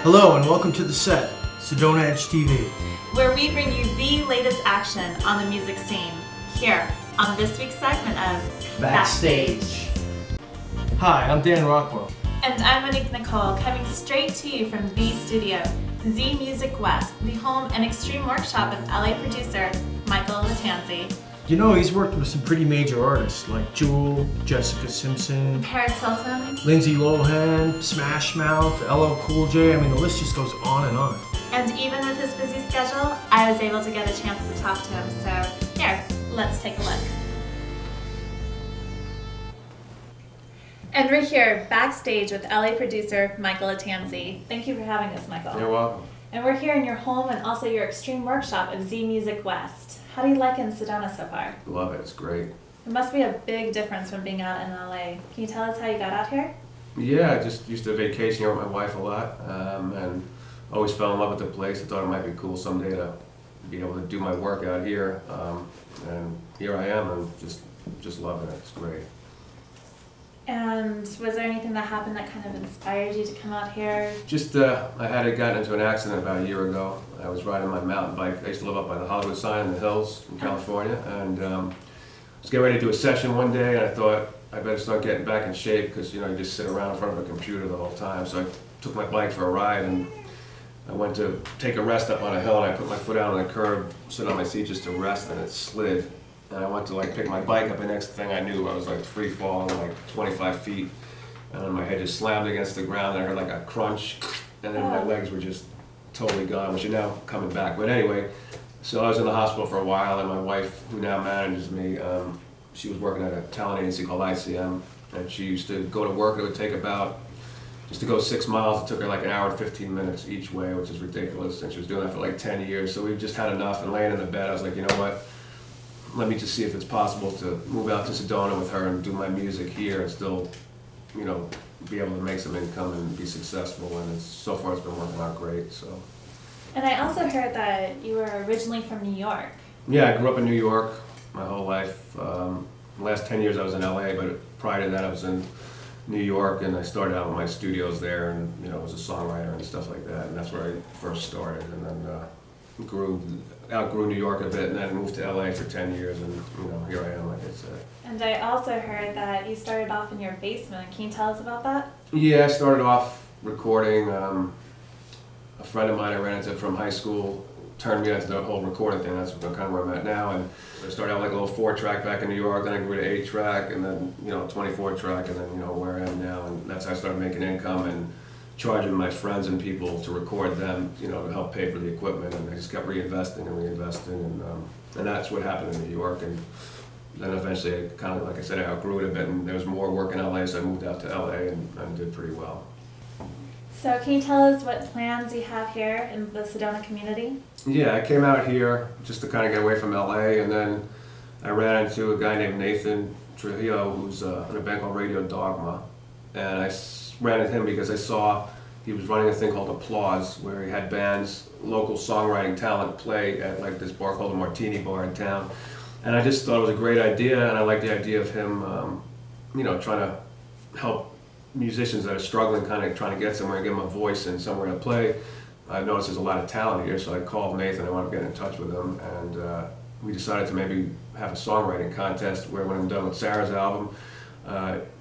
Hello and welcome to the set, Sedona Egde TV, where we bring you the latest action on the music scene, here on this week's segment of Backstage. Hi, I'm Dan Rockwell. And I'm Monique Nicole, coming straight to you from the studio, Z Music West, the home and extreme workshop of LA producer Micheal Lattanzi. You know, he's worked with some pretty major artists like Jewel, Jessica Simpson, Hilton, Lindsay Lohan, Smashmouth, LL Cool J. I mean, the list just goes on and on. And even with his busy schedule, I was able to get a chance to talk to him. So here, let's take a look. And we're here backstage with LA producer Micheal Lattanzi. Thank you for having us, Micheal. You're welcome. And we're here in your home and also your extreme workshop of Z Music West. How do you like it in Sedona so far? Love it, it's great. It must be a big difference from being out in LA. Can you tell us how you got out here? Yeah, I just used to vacation here with my wife a lot, and always fell in love with the place. I thought it might be cool someday to be able to do my work out here, and here I am, and just loving it. It's great. And was there anything that happened that kind of inspired you to come out here? Just, I had gotten into an accident about a year ago. I was riding my mountain bike. I used to live up by the Hollywood sign in the hills in California, and I was getting ready to do a session one day, and I thought I better start getting back in shape because, you know, you just sit around in front of a computer the whole time. So I took my bike for a ride, and I went to take a rest up on a hill, and I put my foot out on the curb, sit on my seat just to rest, and it slid. And I went to like pick my bike up, and next thing I knew I was like free falling like 25 feet, and then my head just slammed against the ground, and I heard like a crunch, and then my legs were just totally gone, which are now coming back. But anyway, so I was in the hospital for a while, and my wife, who now manages me, she was working at a talent agency called ICM, and she used to go to work. It would take about, just to go 6 miles, it took her like an hour and 15 minutes each way, which is ridiculous, and she was doing that for like 10 years. So we just had enough, and laying in the bed, I was like, you know what? Let me just see if it's possible to move out to Sedona with her and do my music here and still, you know, be able to make some income and be successful. And so far it's been working out great. So. And I also heard that you were originally from New York. Yeah, I grew up in New York my whole life. The last 10 years I was in LA, but prior to that I was in New York, and I started out with my studios there, and you know, was a songwriter and stuff like that. And that's where I first started, and then outgrew New York a bit, and then moved to LA for 10 years, and you know, here I am, like I said. And I also heard that you started off in your basement. Can you tell us about that? Yeah, I started off recording. A friend of mine I ran into from high school turned me into the whole recording thing. That's kind of where I'm at now. And I started out like a little 4-track back in New York, then I grew to 8-track, and then, you know, 24-track, and then, you know, where I am now. And that's how I started making income and charging my friends and people to record them, you know, to help pay for the equipment. And I just kept reinvesting and reinvesting, and that's what happened in New York. And then eventually, I kind of, like I said, I outgrew it a bit, and there was more work in LA, so I moved out to LA and did pretty well. So can you tell us what plans you have here in the Sedona community? Yeah, I came out here just to kind of get away from LA, and then I ran into a guy named Nathan Trujillo, who's in a band called Radio Dogma, and I ran into him because I saw he was running a thing called Applause, where he had bands, local songwriting talent, play at like this bar called the Martini Bar in town. And I just thought it was a great idea, and I liked the idea of him, you know, trying to help musicians that are struggling, kind of trying to get somewhere and give them a voice and somewhere to play. I noticed there's a lot of talent here, so I called Nathan. I wanted to get in touch with him, and we decided to maybe have a songwriting contest where, when I'm done with Sarah's album,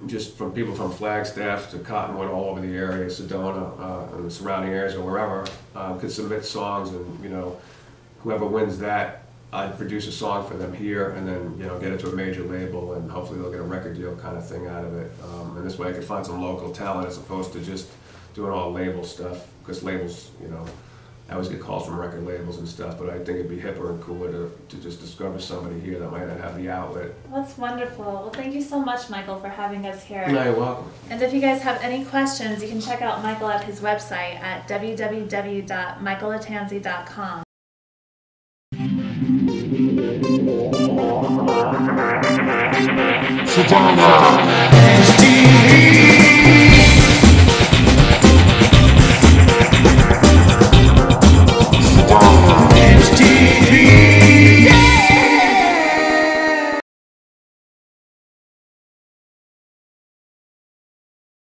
just from people from Flagstaff to Cottonwood, all over the area, Sedona, and the surrounding areas, or wherever, could submit songs, and you know, whoever wins that, I'd produce a song for them here, and then, you know, get it to a major label, and hopefully they'll get a record deal kind of thing out of it. And this way I could find some local talent as opposed to just doing all label stuff, because labels, you know, I always get calls from record labels and stuff, but I think it'd be hipper and cooler to just discover somebody here that might not have the outlet. That's wonderful. Well, thank you so much, Micheal, for having us here. No, you're welcome. And if you guys have any questions, you can check out Micheal at his website at www.micheallattanzi.com. Sedona.